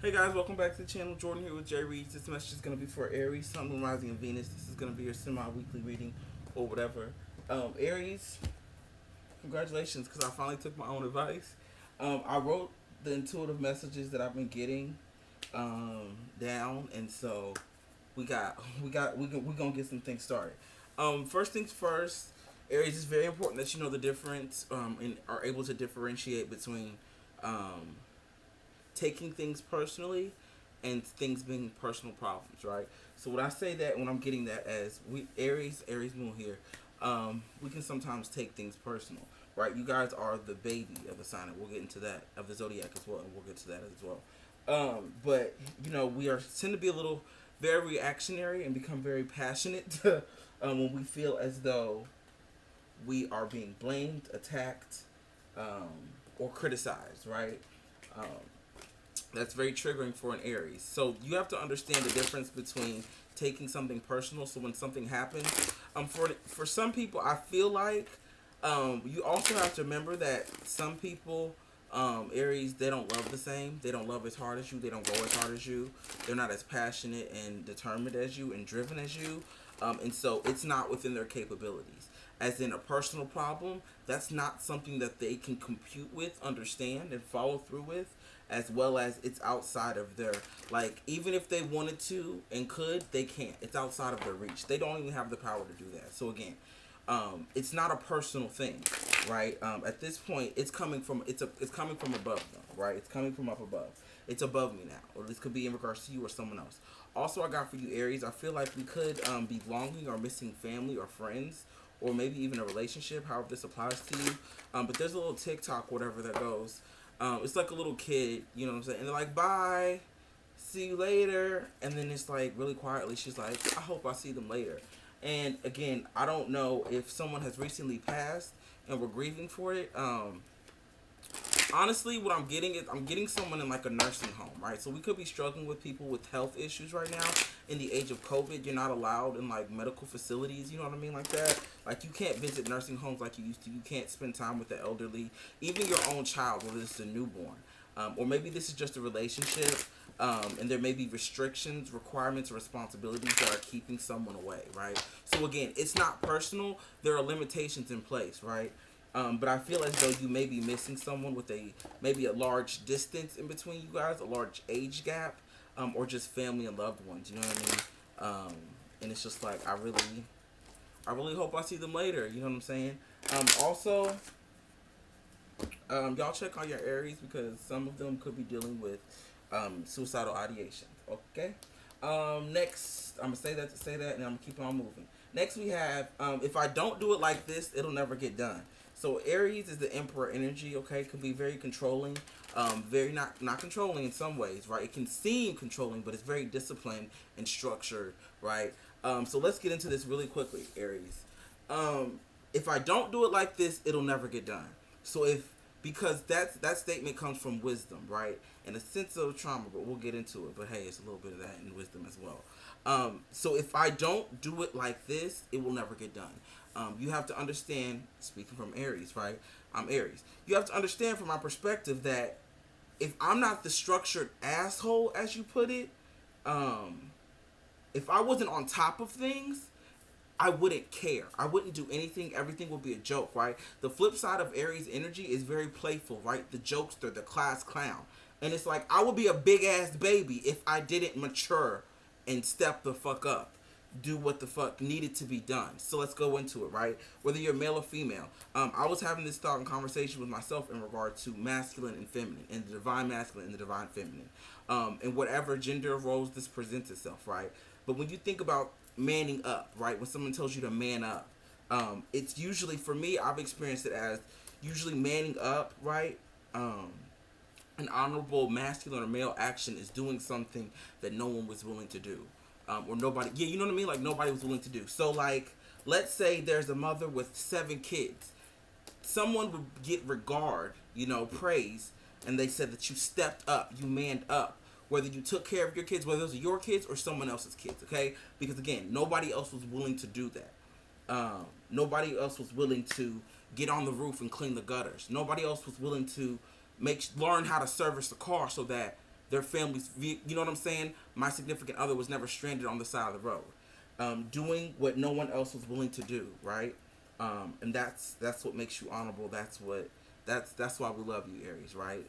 Hey guys, welcome back to the channel. Jordan here with Jay Reads. This message is going to be for Aries, Sun, Moon, Rising, and Venus. This is going to be your semi-weekly reading or whatever. Aries, congratulations, because I finally took my own advice. I wrote the intuitive messages that I've been getting down, and so we're gonna get some things started. First things first, Aries, it's very important that you know the difference and are able to differentiate between um, taking things personally and things being personal problems, right? So when I say that, when I'm getting that as we Aries moon here, we can sometimes take things personal, right? You guys are the baby of the sign, and we'll get into that of the zodiac as well, and we'll get to that as well. But you know, we are tend to be a little very reactionary and become very passionate when we feel as though we are being blamed, attacked, um, or criticized, right? Um, that's very triggering for an Aries. So you have to understand the difference between taking something personal. So when something happens, for some people, I feel like you also have to remember that some people, Aries, they don't love the same. They don't love as hard as you. They don't go as hard as you. They're not as passionate and determined as you and driven as you. And so it's not within their capabilities. As in a personal problem, that's not something that they can compute with, understand, and follow through with, as well as it's outside of their, like, even if they wanted to and could, they can't. It's outside of their reach. They don't even have the power to do that. So again, it's not a personal thing, right? At this point, it's coming from above them, right? It's coming from up above. It's above me now, or this could be in regards to you or someone else. Also, I got for you, Aries, I feel like we could be longing or missing family or friends, or maybe even a relationship, however this applies to you. But there's a little TikTok, whatever that goes. It's like a little kid, you know what I'm saying? And they're like, bye, see you later. And then it's like, really quietly, she's like, I hope I see them later. And again, I don't know if someone has recently passed and we're grieving for it. Honestly, what I'm getting is I'm getting someone in like a nursing home, right? So we could be struggling with people with health issues right now. In the age of COVID, you're not allowed in like medical facilities, you know what I mean, like that. Like you can't visit nursing homes like you used to. You can't spend time with the elderly, even your own child, whether it's a newborn, or maybe this is just a relationship. And there may be restrictions, requirements, or responsibilities that are keeping someone away, right? So again, it's not personal. There are limitations in place, right? But I feel as though you may be missing someone with maybe a large distance in between you guys, a large age gap, or just family and loved ones. You know what I mean? And it's just like I really hope I see them later. You know what I'm saying? Also, y'all check on your Aries because some of them could be dealing with suicidal ideation. Okay. Next, I'm gonna say that, and I'm gonna keep on moving. Next, we have if I don't do it like this, it'll never get done. So Aries is the Emperor energy. Okay, it can be very controlling, very not controlling in some ways, right? It can seem controlling, but it's very disciplined and structured, right? So let's get into this really quickly, Aries. If I don't do it like this, it'll never get done. So if because that statement comes from wisdom, right? And a sense of trauma, but we'll get into it. But hey, it's a little bit of that in wisdom as well. So if I don't do it like this, it will never get done. You have to understand, speaking from Aries, right? I'm Aries. You have to understand from my perspective that if I'm not the structured asshole, as you put it, um, if I wasn't on top of things, I wouldn't care. I wouldn't do anything. Everything would be a joke, right? The flip side of Aries energy is very playful, right? The jokester, the class clown. And it's like, I would be a big ass baby if I didn't mature and step the fuck up. Do what the fuck needed to be done. So let's go into it, right? Whether you're male or female. I was having this thought and conversation with myself in regard to masculine and feminine, and the divine masculine and the divine feminine. And whatever gender roles this presents itself, right? But when you think about manning up, right? When someone tells you to man up, it's usually, for me, I've experienced it as usually manning up, right? An honorable masculine or male action is doing something that no one was willing to do. Or nobody, yeah, you know what I mean? Like nobody was willing to do. So like, let's say there's a mother with 7 kids. Someone would get regard, praise, and they said that you stepped up, you manned up. Whether you took care of your kids, whether those are your kids or someone else's kids, okay? Because again, nobody else was willing to do that. Nobody else was willing to get on the roof and clean the gutters. Nobody else was willing to learn how to service the car so that their families. You know what I'm saying? My significant other was never stranded on the side of the road, doing what no one else was willing to do, right? And that's what makes you honorable. That's why we love you, Aries, right?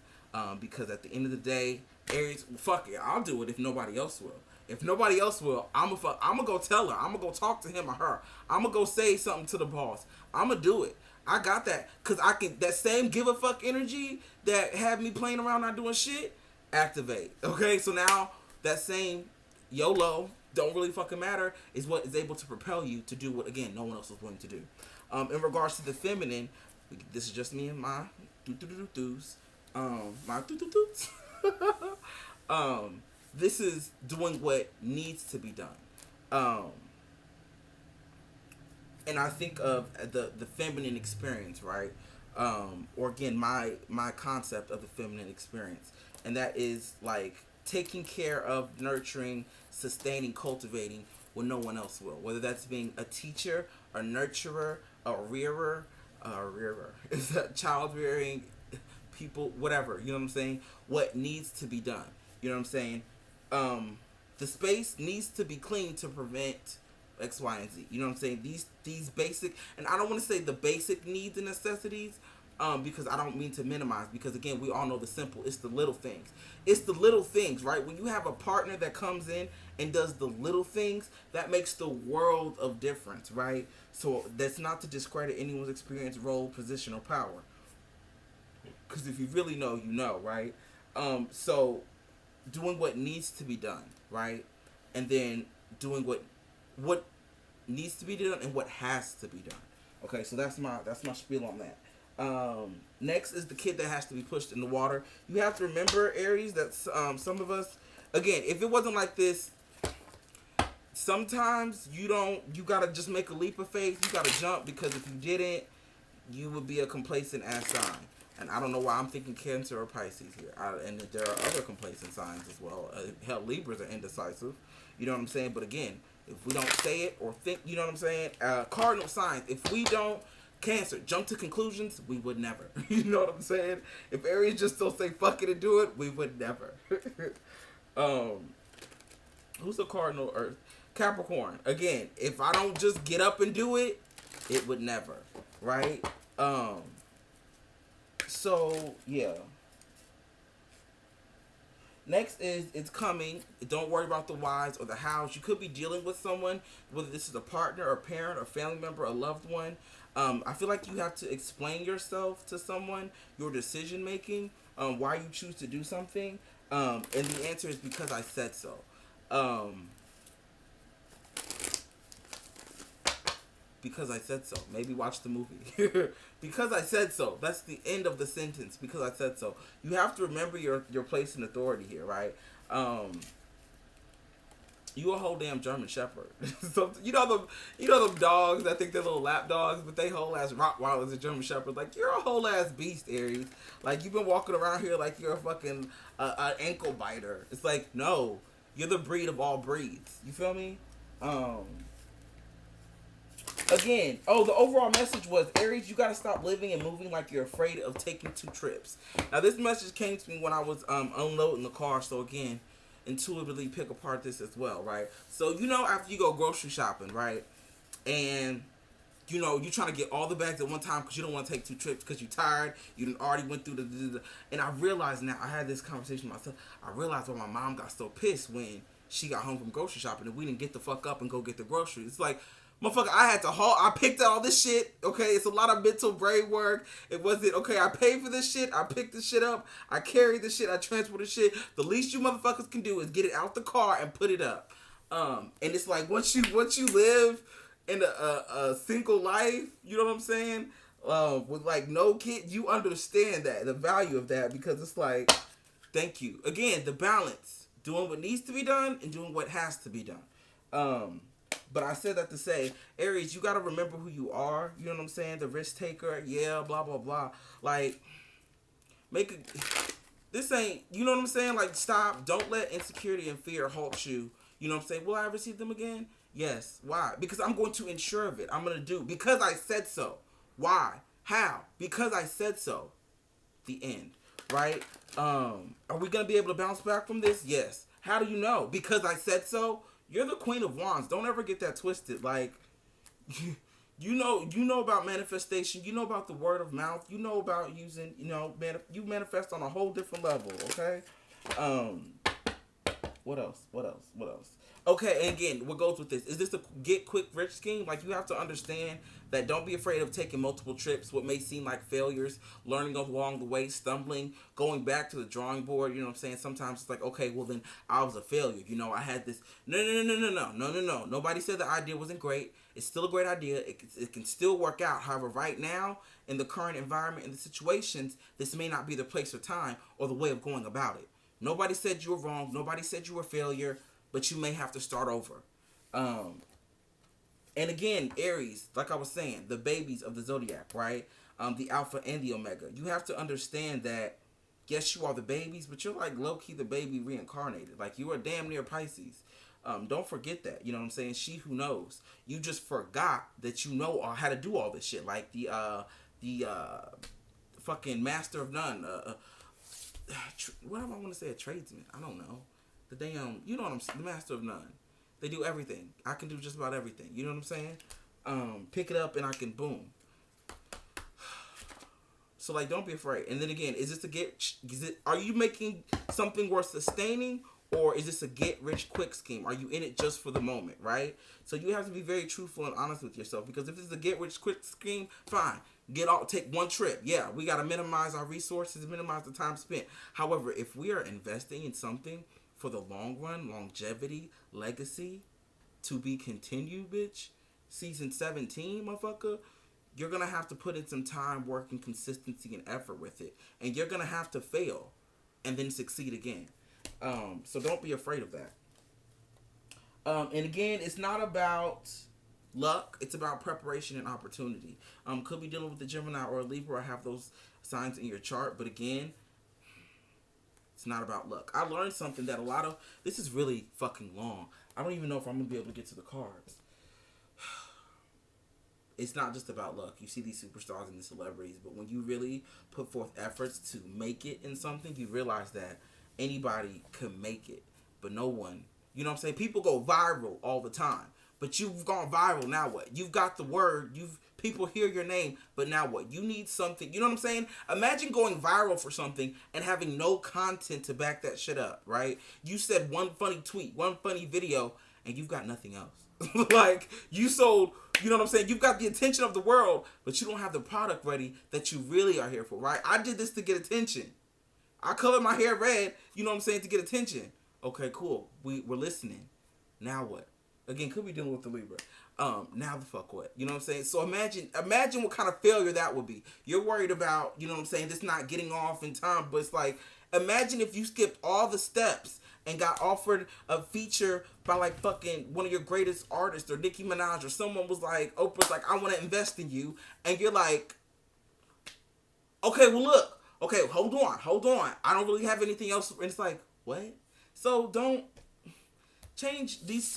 Because at the end of the day, Aries, fuck it, I'll do it if nobody else will. If nobody else will, I'm gonna go tell her. I'm gonna go talk to him or her. I'm gonna go say something to the boss. I'm gonna do it. I got that, cause I can. That same give a fuck energy that had me playing around not doing shit, activate. Okay, so now that same YOLO don't really fucking matter is what is able to propel you to do what, again, no one else is willing to do. In regards to the feminine, this is just me and my do-do-do-do's. My do-do-do's. This is doing what needs to be done. And I think of the feminine experience, right? Or again, my concept of the feminine experience. And that is like taking care of, nurturing, sustaining, cultivating when no one else will. Whether that's being a teacher, a nurturer, a rearer, is that child rearing, people, whatever, you know what I'm saying? What needs to be done. You know what I'm saying? The space needs to be clean to prevent X, Y, and Z. You know what I'm saying? These basic, and I don't want to say the basic needs and necessities, because I don't mean to minimize, because again, we all know the simple. It's the little things. It's the little things, right? When you have a partner that comes in and does the little things, that makes the world of difference, right? So that's not to discredit anyone's experience, role, position, or power. Because if you really know, you know, right? So doing what needs to be done, right? And then doing what needs to be done and what has to be done. Okay, so that's my spiel on that. Next is the kid that has to be pushed in the water. You have to remember, Aries, that some of us, again, if it wasn't like this, sometimes you gotta just make a leap of faith. You gotta jump, because if you didn't, you would be a complacent ass sign. And I don't know why I'm thinking Cancer or Pisces here. And there are other complacent signs as well. Hell, Libras are indecisive. You know what I'm saying? But again, if we don't say it or think, you know what I'm saying? Cardinal signs, if we don't, Cancer, jump to conclusions, we would never. You know what I'm saying? If Aries just don't say fuck it and do it, we would never. Who's the cardinal Earth? Capricorn. Again, if I don't just get up and do it, it would never. Right? So, yeah. Next is, it's coming. Don't worry about the whys or the hows. You could be dealing with someone, whether this is a partner, or parent, or family member, a loved one. I feel like you have to explain yourself to someone, your decision making, why you choose to do something. And the answer is because I said so. Because I said so. Maybe watch the movie. Because I said so. That's the end of the sentence. Because I said so. You have to remember your place in authority here, right? You a whole damn German Shepherd. So, you know them dogs. I think they're little lap dogs, but they whole ass Rottweilers and German Shepherds. Like, you're a whole ass beast, Aries. Like, you've been walking around here like you're a fucking an ankle biter. It's like, no, you're the breed of all breeds. You feel me? Again, the overall message was, Aries, you gotta stop living and moving like you're afraid of taking 2 trips. Now, this message came to me when I was unloading the car. So again, intuitively pick apart this as well, right? So, after you go grocery shopping, right, and you're trying to get all the bags at one time because you don't want to take 2 trips because you're tired. You done already went through and I realized now, I had this conversation with myself. I realized why my mom got so pissed when she got home from grocery shopping and we didn't get the fuck up and go get the groceries. It's like, motherfucker, I had to haul. I picked out all this shit. Okay, it's a lot of mental brain work. It wasn't, okay, I paid for this shit. I picked this shit up. I carried this shit. I transported shit. The least you motherfuckers can do is get it out the car and put it up. And it's like, once you live in a single life, you know what I'm saying? With like no kid, you understand that, the value of that, because it's like, thank you. Again, the balance. Doing what needs to be done and doing what has to be done. But I said that to say, Aries, you got to remember who you are. You know what I'm saying? The risk taker. Yeah, blah, blah, blah. Like, this ain't, you know what I'm saying? Like, stop. Don't let insecurity and fear halt you. You know what I'm saying? Will I ever see them again? Yes. Why? Because I'm going to ensure of it. I'm going to do. Because I said so. Why? How? Because I said so. The end. right? Are we gonna be able to bounce back from this? Yes. How do you know? Because I said so. You're the Queen of Wands. Don't ever get that twisted. Like, you know about manifestation. You know about the word of mouth. You know about using, you manifest on a whole different level. Okay. Um, what else? What else? What else? Okay, and again, what goes with this? Is this a get quick rich scheme? Like, you have to understand that don't be afraid of taking multiple trips, what may seem like failures, learning along the way, stumbling, going back to the drawing board. You know what I'm saying? Sometimes it's like, okay, well then I was a failure. I had this. No. Nobody said the idea wasn't great. It's still a great idea. It can still work out. However, right now, in the current environment and the situations, this may not be the place or time or the way of going about it. Nobody said you were wrong. Nobody said you were a failure, but you may have to start over. And again, Aries, like I was saying, the babies of the zodiac, right? The alpha and the omega. You have to understand that, yes, you are the babies, but you're like low-key the baby reincarnated. Like, you are damn near Pisces. Don't forget that. You know what I'm saying? She who knows. You just forgot that you know how to do all this shit. Like the fucking master of none. What do I want to say? A tradesman? I don't know. The damn, you know what I'm saying? The master of none. They do everything. I can do just about everything. You know what I'm saying? Pick it up and I can boom. So like, don't be afraid. And then again, is this are you making something worth sustaining, or is this a get rich quick scheme? Are you in it just for the moment, right? So you have to be very truthful and honest with yourself, because if this is a get rich quick scheme, fine. Take one trip. Yeah, we got to minimize our resources, minimize the time spent. However, if we are investing in something for the long run, longevity, legacy, to be continued, bitch, season 17, motherfucker, you're going to have to put in some time, work, and consistency and effort with it. And you're going to have to fail and then succeed again. So don't be afraid of that. And again, it's not about luck. It's about preparation and opportunity. Could be dealing with a Gemini or a Libra, or have those signs in your chart. But again, it's not about luck. I learned something that this is really fucking long. I don't even know if I'm going to be able to get to the cards. It's not just about luck. You see these superstars and the celebrities, but when you really put forth efforts to make it in something, you realize that anybody can make it, but no one. You know what I'm saying? People go viral all the time, but you've gone viral. Now what? You've got the word. People hear your name, but now what? You need something. You know what I'm saying? Imagine going viral for something and having no content to back that shit up, right? You said one funny tweet, one funny video, and you've got nothing else. Like, you sold, you know what I'm saying? You've got the attention of the world, but you don't have the product ready that you really are here for, right? I did this to get attention. I colored my hair red, you know what I'm saying, to get attention. Okay, cool. We're listening. Now what? Again, could be dealing with the Libra. Now the fuck what? You know what I'm saying? So imagine what kind of failure that would be. You're worried about, you know what I'm saying, this not getting off in time, but it's like, imagine if you skipped all the steps and got offered a feature by like fucking one of your greatest artists, or Nicki Minaj, or someone was like, Oprah's like, I want to invest in you. And you're like, okay, well look, okay, hold on. I don't really have anything else. And it's like, what? So don't change these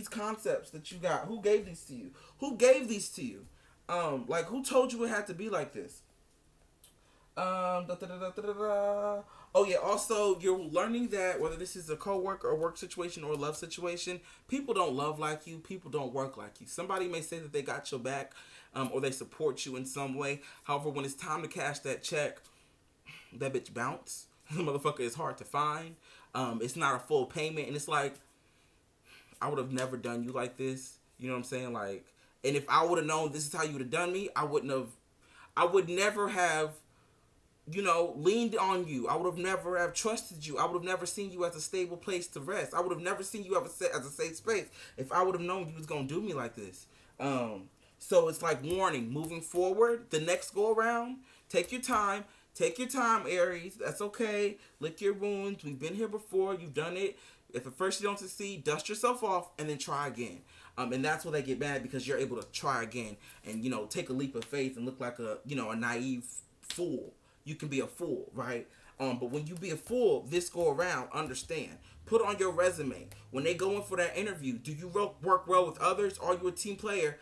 concepts that you got. Who gave these to you? Who gave these to you? Like, who told you it had to be like this? Oh yeah, also you're learning that whether this is a co-worker or work situation or a love situation, people don't love like you, people don't work like you. Somebody may say that they got your back, or they support you in some way. However, when it's time to cash that check, that bitch bounce. The motherfucker is hard to find. It's not a full payment, and it's like, I would have never done you like this. You know what I'm saying? Like, and if I would have known this is how you would have done me, I would never have, leaned on you. I would have never have trusted you. I would have never seen you as a stable place to rest. I would have never seen you as a safe space if I would have known you was going to do me like this. So it's like, warning, moving forward, the next go around, take your time. Take your time, Aries. That's okay. Lick your wounds. We've been here before. You've done it. If at first you don't succeed, dust yourself off and then try again. And that's where they get mad, because you're able to try again and, take a leap of faith and look like a naive fool. You can be a fool, right? But when you be a fool, this go around, understand. Put on your resume. When they go in for that interview, do you work well with others? Are you a team player?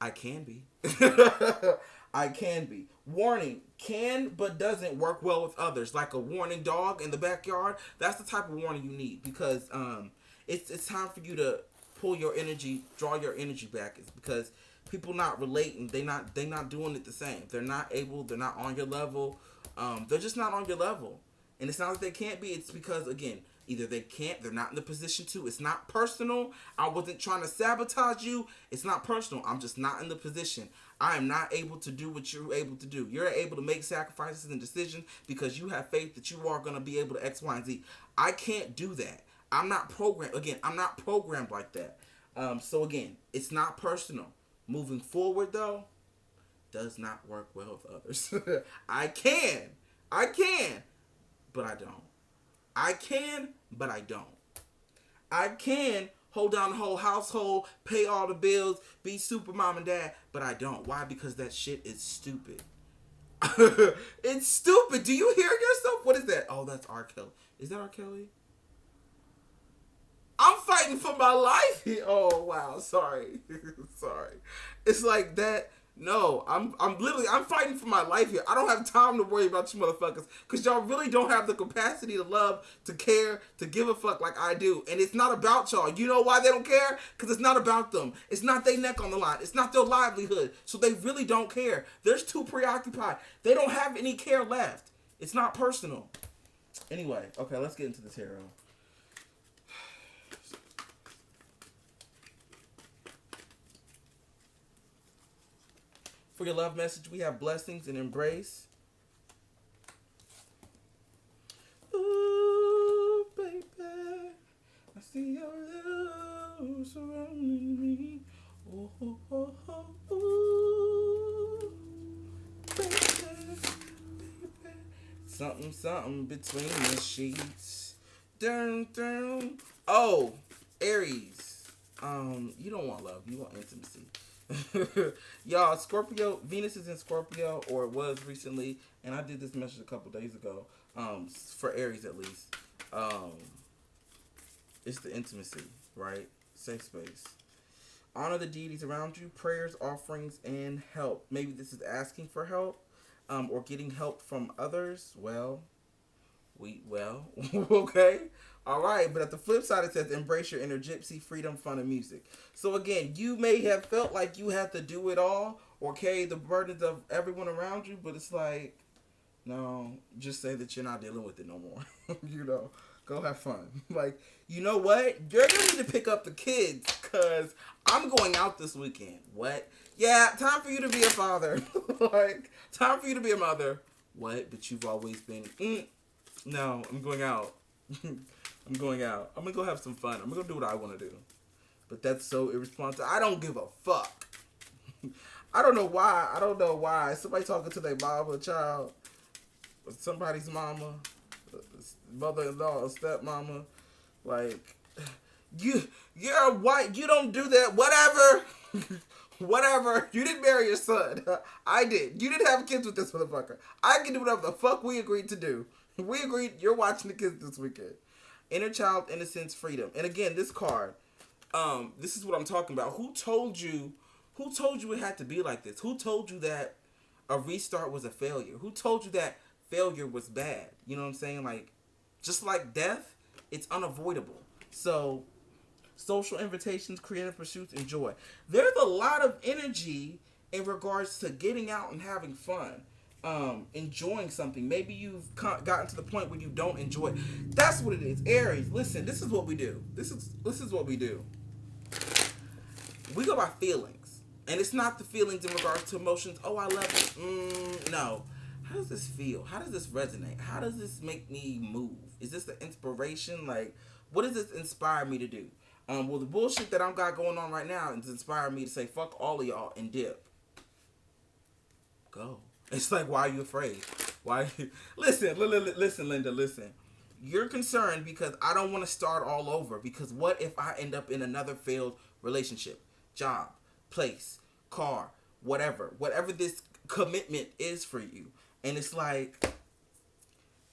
I can be. I can be. Warning can but doesn't work well with others. Like a warning dog in the backyard. That's the type of warning you need because it's time for you to pull your energy, draw your energy back. It's because people not relating. They not doing it the same. They're not able. They're not on your level. They're just not on your level. And it's not that they can't be. It's because again, either they can't, they're not in the position to. It's not personal. I wasn't trying to sabotage you. It's not personal. I'm just not in the position. I am not able to do what you're able to do. You're able to make sacrifices and decisions because you have faith that you are going to be able to X, Y, and Z. I can't do that. I'm not programmed. Again, I'm not programmed like that. So again, it's not personal. Moving forward, though, does not work well with others. I can, but I don't. I can, but I don't. I can hold down the whole household, pay all the bills, be super mom and dad, but I don't. Why? Because that shit is stupid. It's stupid. Do you hear yourself? What is that? Oh, that's R. Kelly. Is that R. Kelly? I'm fighting for my life. Oh wow, sorry. Sorry. It's like that. No, I'm literally fighting for my life here. I don't have time to worry about you motherfuckers because y'all really don't have the capacity to love, to care, to give a fuck like I do. And it's not about y'all. You know why they don't care? Because it's not about them. It's not their neck on the line. It's not their livelihood. So they really don't care. They're just too preoccupied. They don't have any care left. It's not personal. Anyway, okay, let's get into the tarot. For your love message, we have blessings and embrace. Ooh, baby, I see your love surrounding me. Oh, oh, oh, oh, ooh, baby, baby. Something between the sheets. Dun, dun. Oh, Aries. You don't want love. You want intimacy. Y'all, Scorpio, Venus is in Scorpio, or it was recently, and I did this message a couple days ago, for Aries at least. It's the intimacy, right? Safe space. Honor the deities around you, prayers, offerings, and help. Maybe this is asking for help, or getting help from others. Well, okay. All right, but at the flip side, it says embrace your inner gypsy, freedom, fun, and music. So again, you may have felt like you had to do it all or carry the burdens of everyone around you, but it's like, no, just say that you're not dealing with it no more. Go have fun. Like, you know what? You're gonna need to pick up the kids because I'm going out this weekend. What? Yeah, time for you to be a father. Like, time for you to be a mother. What? But you've always been. No, I'm going out. I'm going out. I'm gonna go have some fun. I'm gonna go do what I want to do. But that's so irresponsible. I don't give a fuck. I don't know why. Somebody talking to their mom or child, or somebody's mama, mother-in-law, or stepmama, like, you're white. You don't do that. Whatever. Whatever. You didn't marry your son. I did. You didn't have kids with this motherfucker. I can do whatever the fuck we agreed to do. We agreed you're watching the kids this weekend. Inner child, innocence, freedom. And again, this card, this is what I'm talking about. Who told you it had to be like this? Who told you that a restart was a failure? Who told you that failure was bad? You know what I'm saying? Like, just like death, it's unavoidable. So, social invitations, creative pursuits, and joy. There's a lot of energy in regards to getting out and having fun. Enjoying something. Maybe you've gotten to the point where you don't enjoy it. That's what it is. Aries, listen, this is what we do. This is what we do. We go by feelings. And it's not the feelings in regards to emotions. Oh, I love it. No. How does this feel? How does this resonate? How does this make me move? Is this the inspiration? Like, what does this inspire me to do? Well, the bullshit that I've got going on right now is inspiring me to say, fuck all of y'all and dip. Go. It's like, why are you afraid? Why? Listen, Linda, listen. You're concerned because I don't want to start all over. Because what if I end up in another failed relationship, job, place, car, whatever this commitment is for you. And it's like,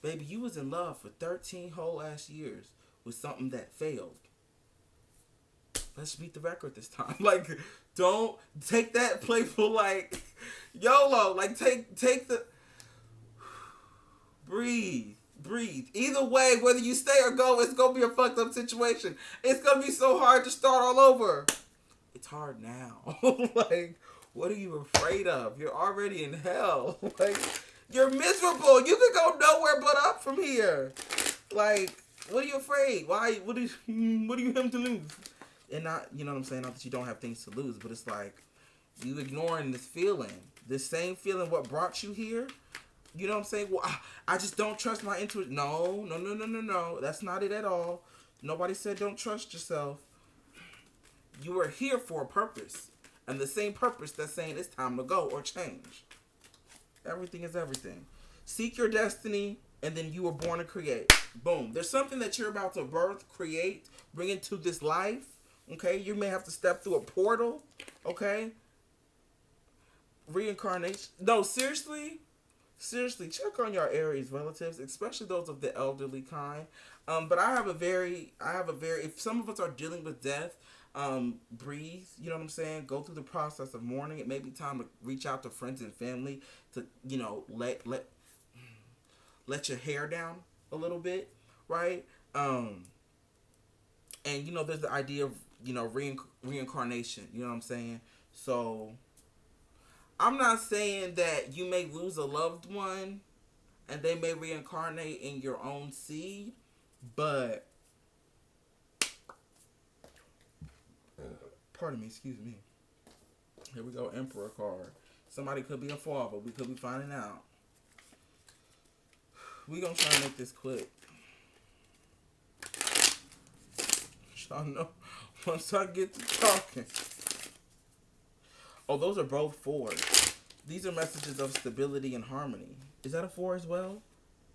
baby, you was in love for 13 whole ass years with something that failed. let's beat the record this time. Like, don't take that playful, like, YOLO. Like, take the, breathe. Breathe. Either way, whether you stay or go, it's going to be a fucked up situation. It's going to be so hard to start all over. It's hard now. Like, what are you afraid of? You're already in hell. Like, you're miserable. You can go nowhere but up from here. Like, what are you afraid? Why? What do you have to lose? And not, you know what I'm saying? Not that you don't have things to lose, but it's like you ignoring this feeling. This same feeling what brought you here. You know what I'm saying? Well, I just don't trust my intuition. No. That's not it at all. Nobody said don't trust yourself. You are here for a purpose. And the same purpose that's saying it's time to go or change. Everything is everything. Seek your destiny, and then you were born to create. Boom. There's something that you're about to birth, create, bring into this life. Okay? You may have to step through a portal. Okay? Reincarnation. No, seriously, check on your Aries relatives, especially those of the elderly kind. But I have a very, if some of us are dealing with death, breathe, you know what I'm saying? Go through the process of mourning. It may be time to reach out to friends and family to, you know, let your hair down a little bit, right? And, you know, there's the idea of, you know, reincarnation, you know what I'm saying? So I'm not saying that you may lose a loved one and they may reincarnate in your own seed, but pardon me, excuse me. Here we go, Emperor card. Somebody could be a father. We could be finding out. We gonna try to make this quick. Y'all know, once I get to talking. Oh, those are both fours. These are messages of stability and harmony. Is that a 4 as well?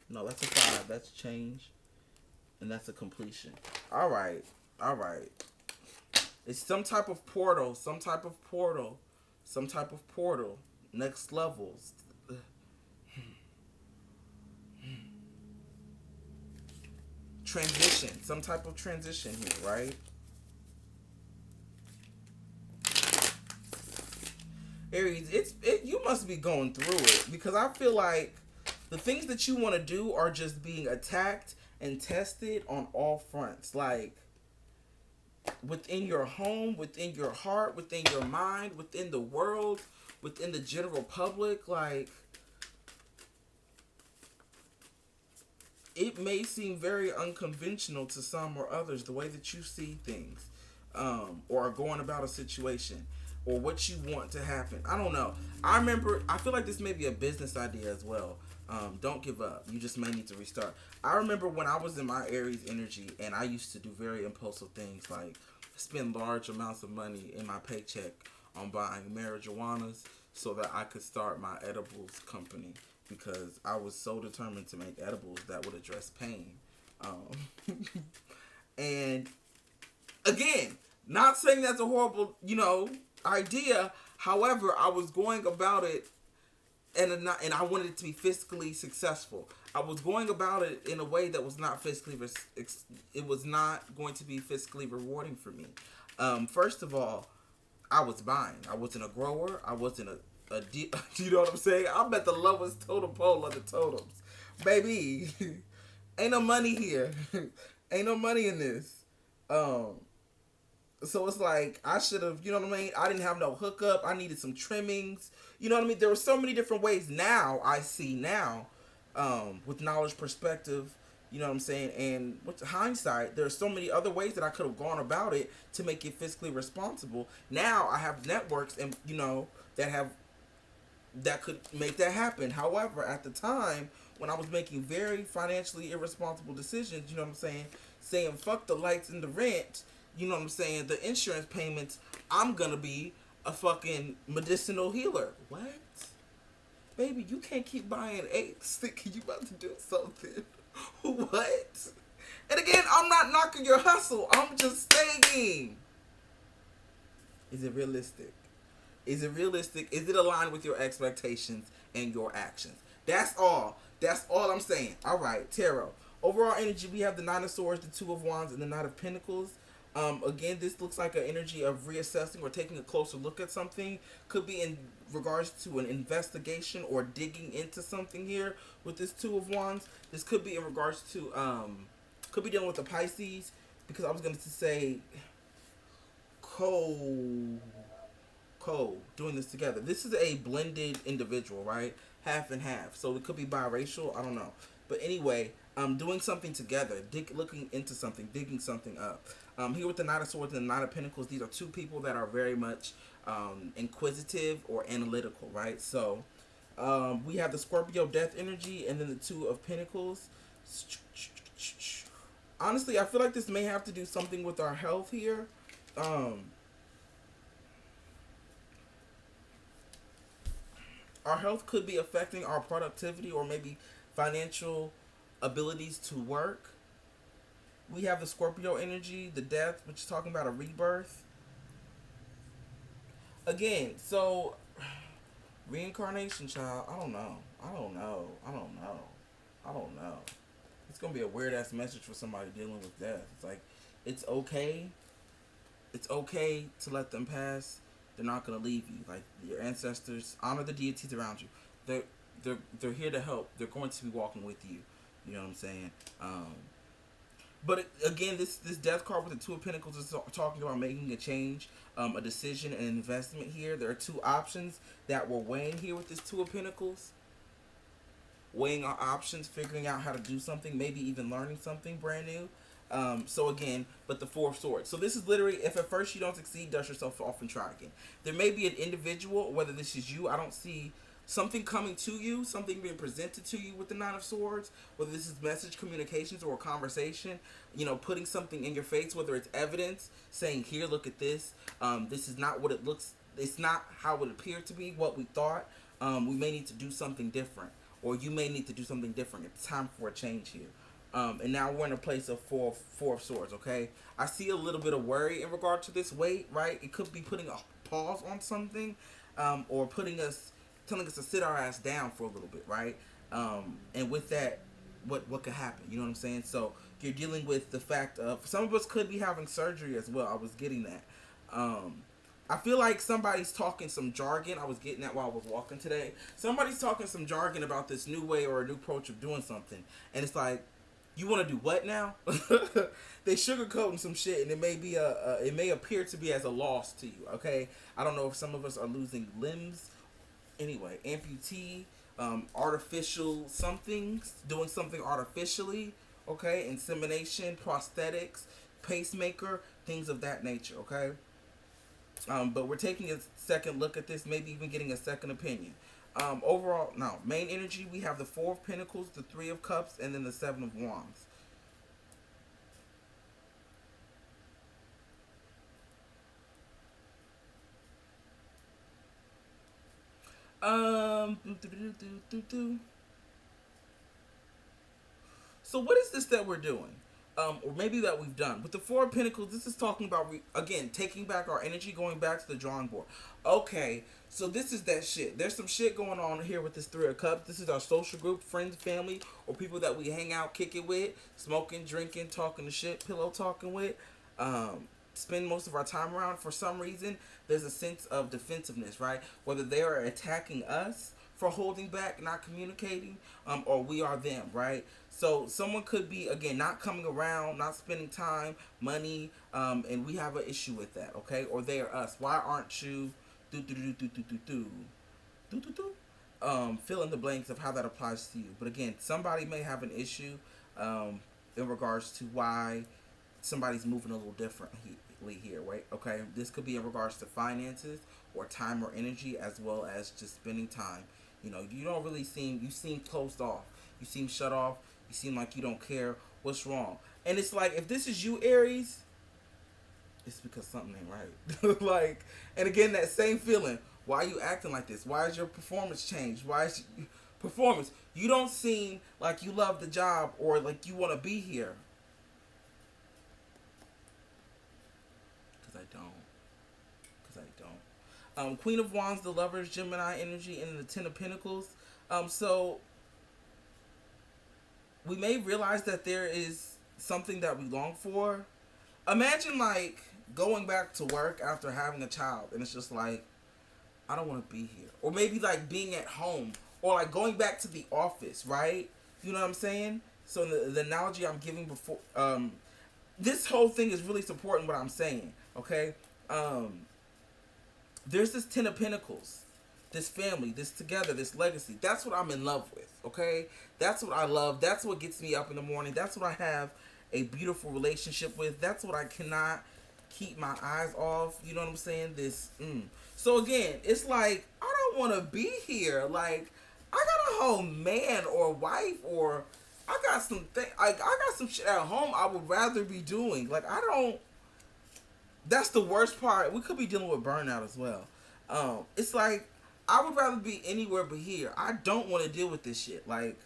No, that's a 5. That's change. And that's a completion. All right. It's some type of portal. Next levels. Transition. Some type of transition here, right? Aries, you must be going through it, because I feel like the things that you want to do are just being attacked and tested on all fronts. Like, within your home, within your heart, within your mind, within the world, within the general public. Like, it may seem very unconventional to some or others, the way that you see things, or are going about a situation, or what you want to happen. I don't know. I feel like this may be a business idea as well. Don't give up. You just may need to restart. I remember when I was in my Aries energy, and I used to do very impulsive things, like spend large amounts of money in my paycheck on buying marijuanas so that I could start my edibles company, because I was so determined to make edibles that would address pain. And again, not saying that's a horrible, idea. However, I was going about it, and I wanted it to be fiscally successful. I was going about it in a way that was not it was not going to be fiscally rewarding for me. First of all, I was buying. I wasn't a grower. I wasn't you know what I'm saying? I'm at the lowest totem pole of the totems. Baby, ain't no money here. Ain't no money in this. So it's like, I should have, you know what I mean? I didn't have no hookup. I needed some trimmings. You know what I mean? There were so many different ways I see now, with knowledge, perspective, you know what I'm saying? And with hindsight, there are so many other ways that I could have gone about it to make it fiscally responsible. Now I have networks and, that could make that happen. However, at the time, when I was making very financially irresponsible decisions, you know what I'm saying fuck the lights and the rent, you know what I'm saying, the insurance payments, I'm gonna be a fucking medicinal healer. What? Baby, you can't keep buying eggs thinking you about to do something. What? And again, I'm not knocking your hustle. I'm just saying. Is it realistic? Is it aligned with your expectations and your actions? That's all I'm saying. All right, tarot. Overall energy, we have the Nine of Swords, the Two of Wands, and the Knight of Pentacles. Again, this looks like an energy of reassessing or taking a closer look at something. Could be in regards to an investigation or digging into something here with this Two of Wands. This could be in regards to, could be dealing with the Pisces, because I was going to say co doing this together. This is a blended individual, right? Half and half. So it could be biracial. I don't know. But anyway, doing something together, looking into something, digging something up. Here with the Knight of Swords and the Knight of Pentacles, these are two people that are very much inquisitive or analytical, right? So we have the Scorpio Death energy and then the Two of Pentacles. Honestly, I feel like this may have to do something with our health here. Our health could be affecting our productivity or maybe financial abilities to work. We have the Scorpio energy, the death, which is talking about a rebirth. Again, so reincarnation, child. I don't know. I don't know. I don't know. I don't know. It's gonna be a weird ass message for somebody dealing with death. It's like, it's okay. It's okay to let them pass. They're not gonna leave you. Like, your ancestors, honor the deities around you. They're here to help. They're going to be walking with you. You know what I'm saying? But again, this death card with the Two of Pentacles is talking about making a change, a decision, an investment here. There are two options that we're weighing here with this Two of Pentacles. Weighing our options, figuring out how to do something, maybe even learning something brand new. So again, but the Four of Swords. So this is literally, if at first you don't succeed, dust yourself off and try again. There may be an individual, whether this is you, I don't see something coming to you, something being presented to you with the Nine of Swords, whether this is message communications or a conversation, putting something in your face, whether it's evidence, saying, here, look at this. This is not what it looks, it's not how it appeared to be, what we thought. We may need to do something different, or you may need to do something different. It's time for a change here. And now we're in a place of four of Swords, okay? I see a little bit of worry in regard to this weight, right? It could be putting a pause on something, or telling us to sit our ass down for a little bit, right? And with that, what could happen? You know what I'm saying? So you're dealing with the fact of, some of us could be having surgery as well. I was getting that. I feel like somebody's talking some jargon. I was getting that while I was walking today. Somebody's talking some jargon about this new way or a new approach of doing something. And it's like, you want to do what now? They sugarcoating some shit, and it may appear to be as a loss to you, okay? I don't know if some of us are losing limbs. Anyway, amputee, artificial somethings, doing something artificially, okay? Insemination, prosthetics, pacemaker, things of that nature, okay? But we're taking a second look at this, maybe even getting a second opinion. Overall, now, main energy, we have the Four of Pentacles, the Three of Cups, and then the Seven of Wands. So what is this that we're doing? Or maybe that we've done. With the Four of Pentacles, this is talking about, again, taking back our energy, going back to the drawing board. Okay, so this is that shit. There's some shit going on here with this Three of Cups. This is our social group, friends, family, or people that we hang out, kick it with, smoking, drinking, talking the shit, pillow talking with, spend most of our time around. For some reason, there's a sense of defensiveness, right? Whether they are attacking us for holding back, not communicating, or we are them, right? So someone could be, again, not coming around, not spending time, money, and we have an issue with that, okay? Or they are us. Why aren't you fill in the blanks of how that applies to you. But again, somebody may have an issue in regards to why somebody's moving a little differently here, right? Okay, this could be in regards to finances or time or energy, as well as just spending time. You don't really you seem closed off. You seem shut off. You seem like you don't care. What's wrong? And it's like, if this is you, Aries, it's because something ain't right. And again, that same feeling. Why are you acting like this? Why is your performance changed? Why is performance? You don't seem like you love the job or like you want to be here. Because I don't. Queen of Wands, the Lovers, Gemini energy, and the Ten of Pentacles. So we may realize that there is something that we long for, Imagine like going back to work after having a child, and it's just like I don't want to be here, or maybe like being at home, or like going back to the office, right? You know what I'm saying? So the analogy I'm giving before, this whole thing is really supporting what I'm saying. Okay, um, there's this Ten of Pentacles, this family, this together, this legacy. That's what I'm in love with. Okay, that's what I love. That's what gets me up in the morning. That's what I have a beautiful relationship with. That's what I cannot keep my eyes off. You know what I'm saying? This. So again, it's like I don't want to be here. Like I got a whole man or wife or I got some I got some shit at home I would rather be doing. Like I don't. That's the worst part. We could be dealing with burnout as well. It's like I would rather be anywhere but here. I don't want to deal with this shit. Like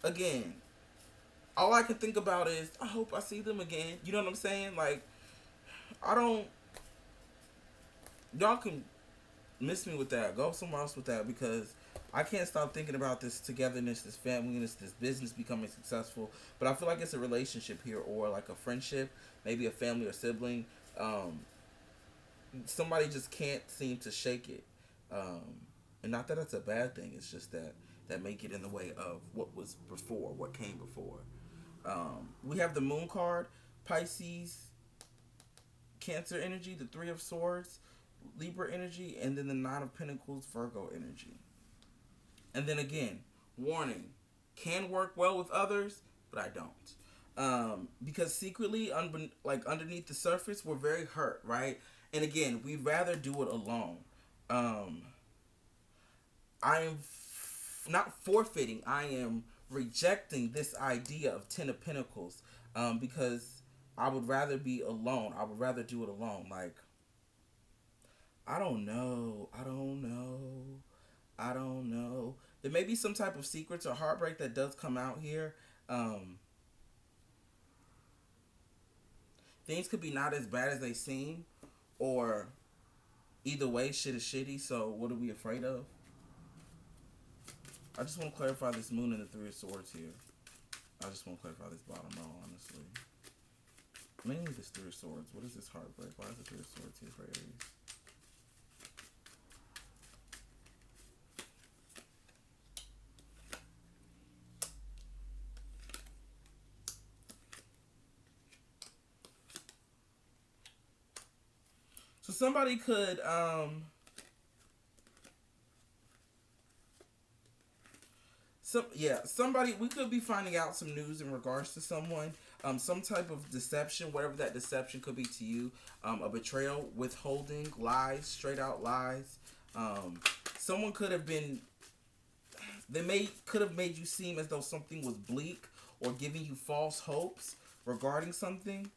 again, all I can think about is I hope I see them again. You know what I'm saying? Like I don't. Y'all can miss me with that. Go somewhere else with that because I can't stop thinking about this togetherness, this family, this business becoming successful. But I feel like it's a relationship here or like a friendship, maybe a family or sibling. Somebody just can't seem to shake it. And not that it's a bad thing. It's just that may get in the way of what was before, what came before. We have the Moon card, Pisces, Cancer energy, the Three of Swords, Libra energy, and then the Nine of Pentacles, Virgo energy. And then again, warning, can work well with others, but I don't. Because secretly, underneath the surface, we're very hurt, right? And again, we'd rather do it alone. I am not forfeiting, I am rejecting this idea of Ten of Pentacles because I would rather be alone. I would rather do it alone. Like, I don't know. There may be some type of secrets or heartbreak that does come out here. Things could be not as bad as they seem, or either way, shit is shitty. So what are we afraid of? I just want to clarify this Moon and the Three of Swords here. I just want to clarify this bottom row, honestly. Mainly this Three of Swords. What is this heartbreak? Why is the Three of Swords here for Aries? So somebody could, somebody, we could be finding out some news in regards to someone, some type of deception, whatever that deception could be to you, a betrayal, withholding, lies, straight out lies. Someone could have been, could have made you seem as though something was bleak or giving you false hopes regarding something.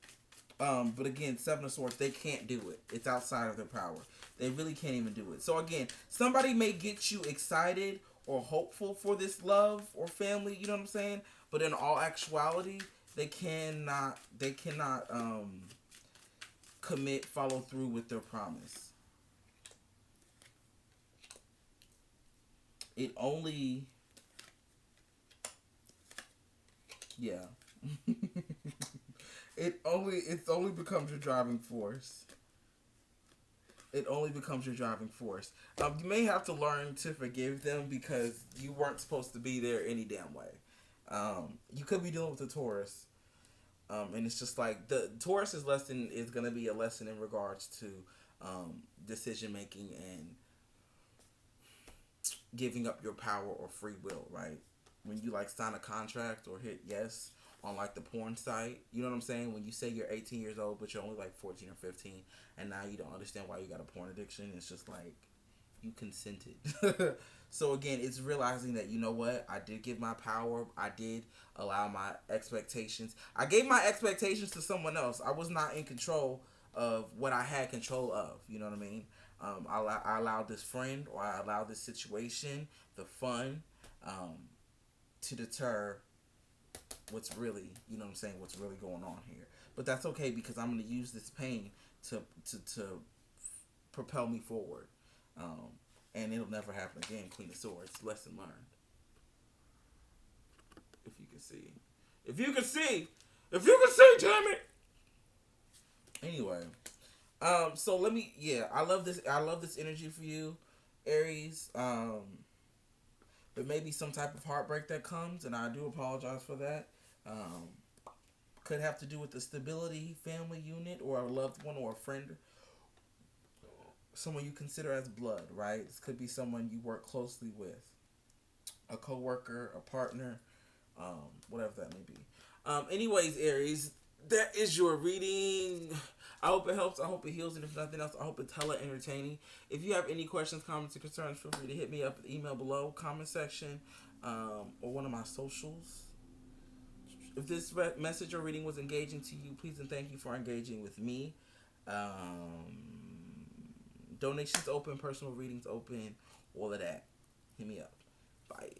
But again, Seven of Swords, they can't do it. It's outside of their power. They really can't even do it. So again, somebody may get you excited or hopeful for this love or family, you know what I'm saying? But in all actuality, they cannot commit, follow through with their promise. It only, yeah. It only becomes your driving force. It only becomes your driving force. You may have to learn to forgive them because you weren't supposed to be there any damn way. You could be dealing with a Taurus. And it's just like the Taurus's lesson is going to be a lesson in regards to decision making and giving up your power or free will, right? When you like sign a contract or hit yes on like the porn site, you know what I'm saying? When you say you're 18 years old but you're only like 14 or 15 and now you don't understand why you got a porn addiction, it's just like you consented. So again, it's realizing that, you know what, I did give my power, I did allow my expectations, I gave my expectations to someone else. I was not in control of what I had control of, you know what I mean? I allowed this friend or I allowed this situation, the fun, to deter what's really, you know what I'm saying, what's really going on here. But that's okay because I'm going to use this pain to propel me forward. And it'll never happen again. Queen of Swords, lesson learned. If you can see. If you can see, damn it! Anyway, so let me. Yeah, I love this. I love this energy for you, Aries. There may be some type of heartbreak that comes, and I do apologize for that. Um, could have to do with the stability, family unit, or a loved one, or a friend, someone you consider as blood. Right? This could be someone you work closely with, a coworker, a partner, whatever that may be. Anyways, Aries, that is your reading. I hope it helps. I hope it heals. And if nothing else, I hope it's hella entertaining. If you have any questions, comments, or concerns, feel free to hit me up at the email below, comment section, or one of my socials. If this message or reading was engaging to you, please and thank you for engaging with me. Donations open, personal readings open, all of that. Hit me up. Bye.